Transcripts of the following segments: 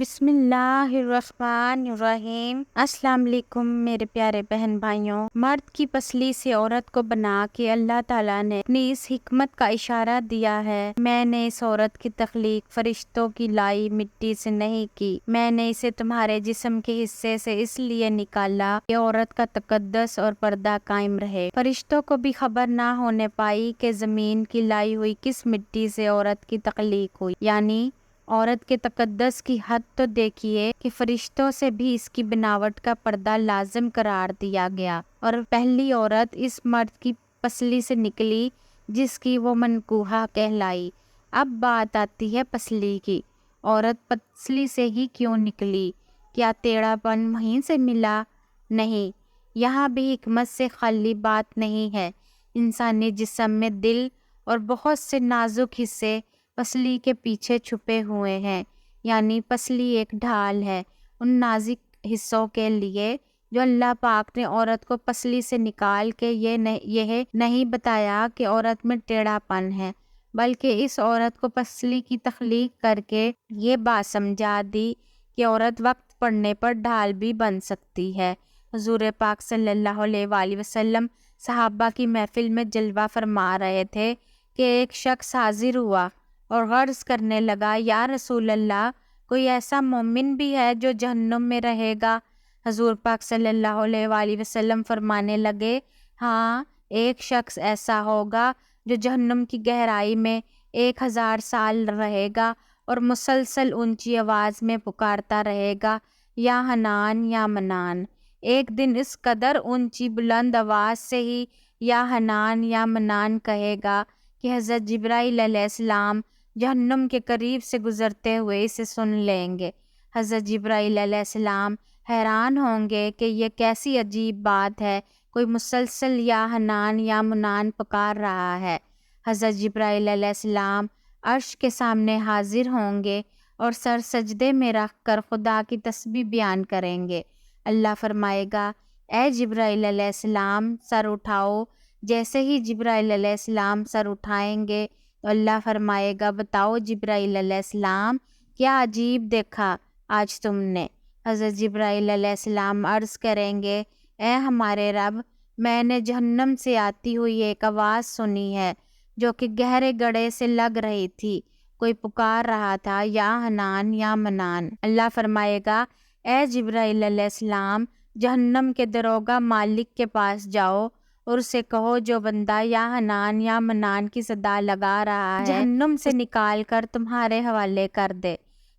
بسم اللہ الرحمن الرحیم۔ السلام علیکم میرے پیارے بہن بھائیوں۔ مرد کی پسلی سے عورت کو بنا کے اللہ تعالیٰ نے اپنی اس حکمت کا اشارہ دیا ہے۔ میں نے اس عورت کی تخلیق فرشتوں کی لائی مٹی سے نہیں کی، میں نے اسے تمہارے جسم کے حصے سے اس لیے نکالا کہ عورت کا تقدس اور پردہ قائم رہے۔ فرشتوں کو بھی خبر نہ ہونے پائی کہ زمین کی لائی ہوئی کس مٹی سے عورت کی تخلیق ہوئی، یعنی عورت کے تقدس کی حد تو دیکھیے کہ فرشتوں سے بھی اس کی بناوٹ کا پردہ لازم قرار دیا گیا، اور پہلی عورت اس مرد کی پسلی سے نکلی جس کی وہ منکوحہ کہلائی۔ اب بات آتی ہے پسلی کی۔ عورت پسلی سے ہی کیوں نکلی؟ کیا ٹیڑھا پن وہیں سے ملا؟ نہیں، یہاں بھی حکمت سے خالی بات نہیں ہے۔ انسانی جسم میں دل اور بہت سے نازک حصے پسلی کے پیچھے چھپے ہوئے ہیں، یعنی پسلی ایک ڈھال ہے ان نازک حصوں کے لیے جو اللہ پاک نے عورت کو پسلی سے نکال کے یہ نہیں بتایا کہ عورت میں ٹیڑھا پن ہے، بلکہ اس عورت کو پسلی کی تخلیق کر کے یہ بات سمجھا دی کہ عورت وقت پڑنے پر ڈھال بھی بن سکتی ہے۔ حضور پاک صلی اللہ علیہ وآلہ وسلم صحابہ کی محفل میں جلوہ فرما رہے تھے کہ ایک شخص حاضر ہوا اور غرض کرنے لگا، یا رسول اللہ، کوئی ایسا مومن بھی ہے جو جہنم میں رہے گا؟ حضور پاک صلی اللہ علیہ وآلہ وسلم فرمانے لگے، ہاں، ایک شخص ایسا ہوگا جو جہنم کی گہرائی میں 1000 سال رہے گا اور مسلسل اونچی آواز میں پکارتا رہے گا، یا حنان یا منان۔ ایک دن اس قدر اونچی بلند آواز سے ہی یا حنان یا منان کہے گا کہ حضرت جبرائیل علیہ السلام جہنم کے قریب سے گزرتے ہوئے اسے سن لیں گے۔ حضرت جبرائیل علیہ السلام حیران ہوں گے کہ یہ کیسی عجیب بات ہے، کوئی مسلسل یا حنان یا منان پکار رہا ہے۔ حضرت جبرائیل علیہ السلام عرش کے سامنے حاضر ہوں گے اور سر سجدے میں رکھ کر خدا کی تسبیح بیان کریں گے۔ اللہ فرمائے گا، اے جبرائیل علیہ السلام سر اٹھاؤ۔ جیسے ہی جبرائیل علیہ السلام سر اٹھائیں گے تو اللہ فرمائے گا، بتاؤ جبرائیل علیہ السلام، کیا عجیب دیکھا آج تم نے؟ حضرت جبرائیل علیہ السلام عرض کریں گے، اے ہمارے رب، میں نے جہنم سے آتی ہوئی ایک آواز سنی ہے جو کہ گہرے گڑھے سے لگ رہی تھی، کوئی پکار رہا تھا، یا حنان یا منان۔ اللہ فرمائے گا، اے جبرائیل علیہ السلام، جہنم کے داروغہ مالک کے پاس جاؤ اور اسے کہو جو بندہ یا حنان یا منان کی صدا لگا رہا ہے جہنم سے نکال کر تمہارے حوالے کر دے،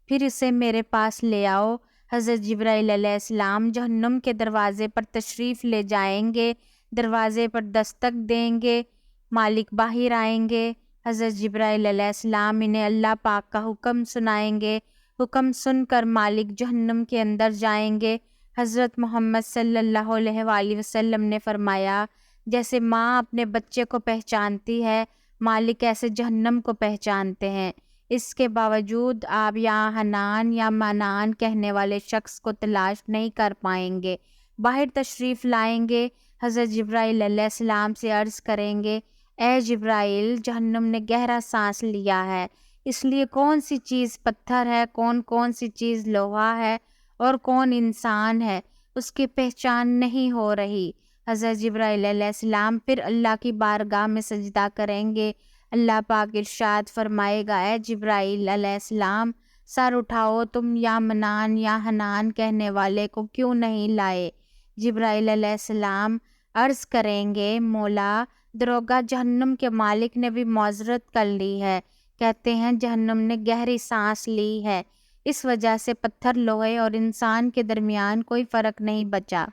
پھر اسے میرے پاس لے آؤ۔ حضرت جبرائیل علیہ السلام جہنم کے دروازے پر تشریف لے جائیں گے، دروازے پر دستک دیں گے، مالک باہر آئیں گے۔ حضرت جبرائیل علیہ السلام انہیں اللہ پاک کا حکم سنائیں گے، حکم سن کر مالک جہنم کے اندر جائیں گے۔ حضرت محمد صلی اللہ علیہ وآلہ وسلم نے فرمایا، جیسے ماں اپنے بچے کو پہچانتی ہے، مالک ایسے جہنم کو پہچانتے ہیں۔ اس کے باوجود آپ یا حنان یا منان کہنے والے شخص کو تلاش نہیں کر پائیں گے۔ باہر تشریف لائیں گے، حضرت جبرائیل علیہ السلام سے عرض کریں گے، اے جبرائیل، جہنم نے گہرا سانس لیا ہے، اس لیے کون سی چیز پتھر ہے، کون سی چیز لوہا ہے اور کون انسان ہے، اس کی پہچان نہیں ہو رہی۔ حضرت جبرائیل علیہ السلام پھر اللہ کی بارگاہ میں سجدہ کریں گے۔ اللہ پاک ارشاد فرمائے گا، اے جبرائیل علیہ السلام، سر اٹھاؤ، تم یا منان یا حنان کہنے والے کو کیوں نہیں لائے؟ جبرائیل علیہ السلام عرض کریں گے، مولا، داروغہ جہنم کے مالک نے بھی معذرت کر لی ہے، کہتے ہیں جہنم نے گہری سانس لی ہے، اس وجہ سے پتھر، لوہے اور انسان کے درمیان کوئی فرق نہیں بچا،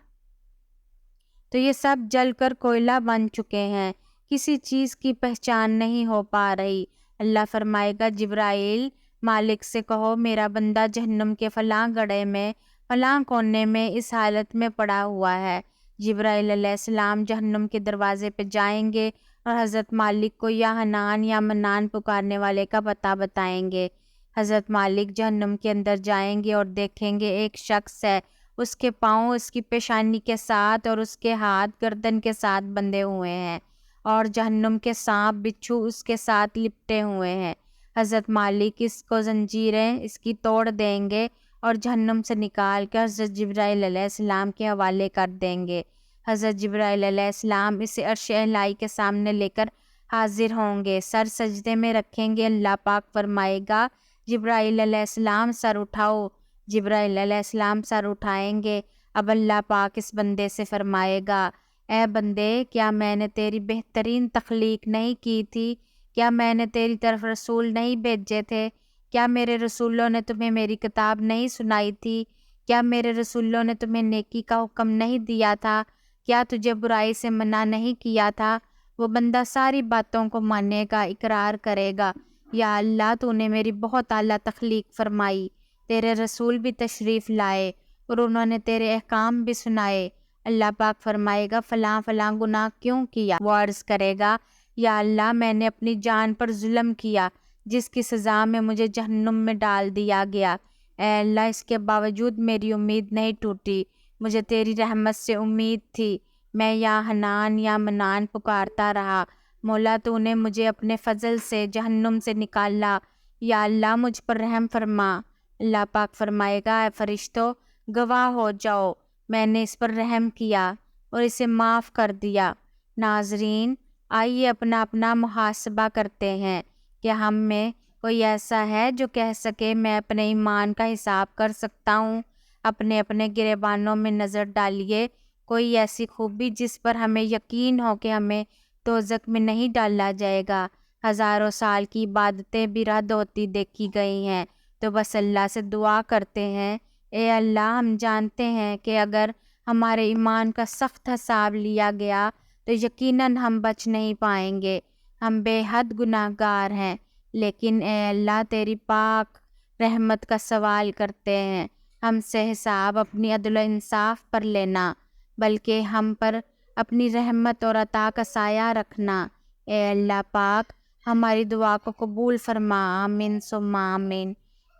تو یہ سب جل کر کوئلہ بن چکے ہیں، کسی چیز کی پہچان نہیں ہو پا رہی۔ اللہ فرمائے گا، جبرائیل، مالک سے کہو میرا بندہ جہنم کے فلاں گڑھے میں فلاں کونے میں اس حالت میں پڑا ہوا ہے۔ جبرائیل علیہ السلام جہنم کے دروازے پہ جائیں گے اور حضرت مالک کو یا حنان یا منان پکارنے والے کا پتہ بتائیں گے۔ حضرت مالک جہنم کے اندر جائیں گے اور دیکھیں گے ایک شخص ہے، اس کے پاؤں اس کی پیشانی کے ساتھ اور اس کے ہاتھ گردن کے ساتھ بندھے ہوئے ہیں، اور جہنم کے سانپ بچھو اس کے ساتھ لپٹے ہوئے ہیں۔ حضرت مالک اس کو زنجیریں اس کی توڑ دیں گے اور جہنم سے نکال کر حضرت جبرائیل علیہ السلام کے حوالے کر دیں گے۔ حضرت جبرائیل علیہ السلام اسے عرش الہی کے سامنے لے کر حاضر ہوں گے، سر سجدے میں رکھیں گے۔ اللہ پاک فرمائے گا جبرائیل علیہ السلام سر اٹھاؤ۔ جبرائیل علیہ السلام سر اٹھائیں گے۔ اب اللہ پاک اس بندے سے فرمائے گا، اے بندے، کیا میں نے تیری بہترین تخلیق نہیں کی تھی؟ کیا میں نے تیری طرف رسول نہیں بھیجے تھے؟ کیا میرے رسولوں نے تمہیں میری کتاب نہیں سنائی تھی؟ کیا میرے رسولوں نے تمہیں نیکی کا حکم نہیں دیا تھا؟ کیا تجھے برائی سے منع نہیں کیا تھا؟ وہ بندہ ساری باتوں کو مانے گا، اقرار کرے گا، یا اللہ تو نے میری بہت اعلیٰ تخلیق فرمائی، تیرے رسول بھی تشریف لائے اور انہوں نے تیرے احکام بھی سنائے۔ اللہ پاک فرمائے گا فلاں فلاں گناہ کیوں کیا؟ وہ عرض کرے گا یا اللہ میں نے اپنی جان پر ظلم کیا جس کی سزا میں مجھے جہنم میں ڈال دیا گیا۔ اے اللہ، اس کے باوجود میری امید نہیں ٹوٹی، مجھے تیری رحمت سے امید تھی، میں یا حنان یا منان پکارتا رہا۔ مولا تو نے مجھے اپنے فضل سے جہنم سے نکالا، یا اللہ مجھ پر رحم فرما۔ اللہ پاک فرمائے گا اے فرشتوں، گواہ ہو جاؤ، میں نے اس پر رحم کیا اور اسے معاف کر دیا۔ ناظرین، آئیے اپنا اپنا محاسبہ کرتے ہیں کہ ہم میں کوئی ایسا ہے جو کہہ سکے میں اپنے ایمان کا حساب کر سکتا ہوں؟ اپنے اپنے گریبانوں میں نظر ڈالیے، کوئی ایسی خوبی جس پر ہمیں یقین ہو کہ ہمیں دوزخ میں نہیں ڈالا جائے گا۔ ہزاروں سال کی عبادتیں بھی رد ہوتی دیکھی گئی ہیں، تو بس اللہ سے دعا کرتے ہیں، اے اللہ، ہم جانتے ہیں کہ اگر ہمارے ایمان کا سخت حساب لیا گیا تو یقیناً ہم بچ نہیں پائیں گے، ہم بے حد گناہ گار ہیں، لیکن اے اللہ تیری پاک رحمت کا سوال کرتے ہیں، ہم سے حساب اپنی عدل و انصاف پر لینا، بلکہ ہم پر اپنی رحمت اور عطا کا سایہ رکھنا۔ اے اللہ پاک، ہماری دعا کو قبول فرما، آمین ثم آمین۔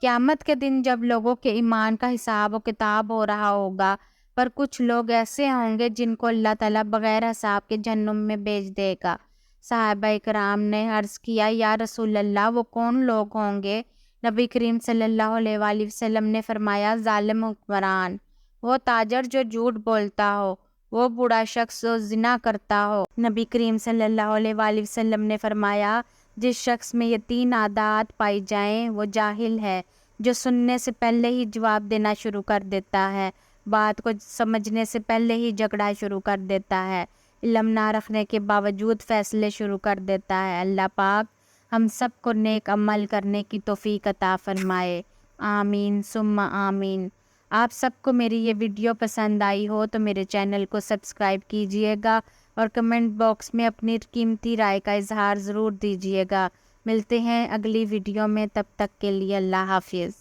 قیامت کے دن جب لوگوں کے ایمان کا حساب و کتاب ہو رہا ہوگا، پر کچھ لوگ ایسے ہوں گے جن کو اللہ تعالیٰ بغیر حساب کے جہنم میں بھیج دے گا۔ صحابہ کرام نے عرض کیا، یا رسول اللہ، وہ کون لوگ ہوں گے؟ نبی کریم صلی اللہ علیہ وآلہ وسلم نے فرمایا، ظالم حکمران، وہ تاجر جو جھوٹ بولتا ہو، وہ بوڑھا شخص جو زنا کرتا ہو۔ نبی کریم صلی اللہ علیہ وآلہ وسلم نے فرمایا، جس شخص میں یہ 3 عادات پائی جائیں وہ جاہل ہے، جو سننے سے پہلے ہی جواب دینا شروع کر دیتا ہے، بات کو سمجھنے سے پہلے ہی جھگڑا شروع کر دیتا ہے، علم نہ رکھنے کے باوجود فیصلے شروع کر دیتا ہے۔ اللہ پاک ہم سب کو نیک عمل کرنے کی توفیق عطا فرمائے، آمین ثم آمین۔ آپ سب کو میری یہ ویڈیو پسند آئی ہو تو میرے چینل کو سبسکرائب کیجیے گا اور کمنٹ باکس میں اپنی قیمتی رائے کا اظہار ضرور دیجیے گا۔ ملتے ہیں اگلی ویڈیو میں، تب تک کے لیے اللہ حافظ۔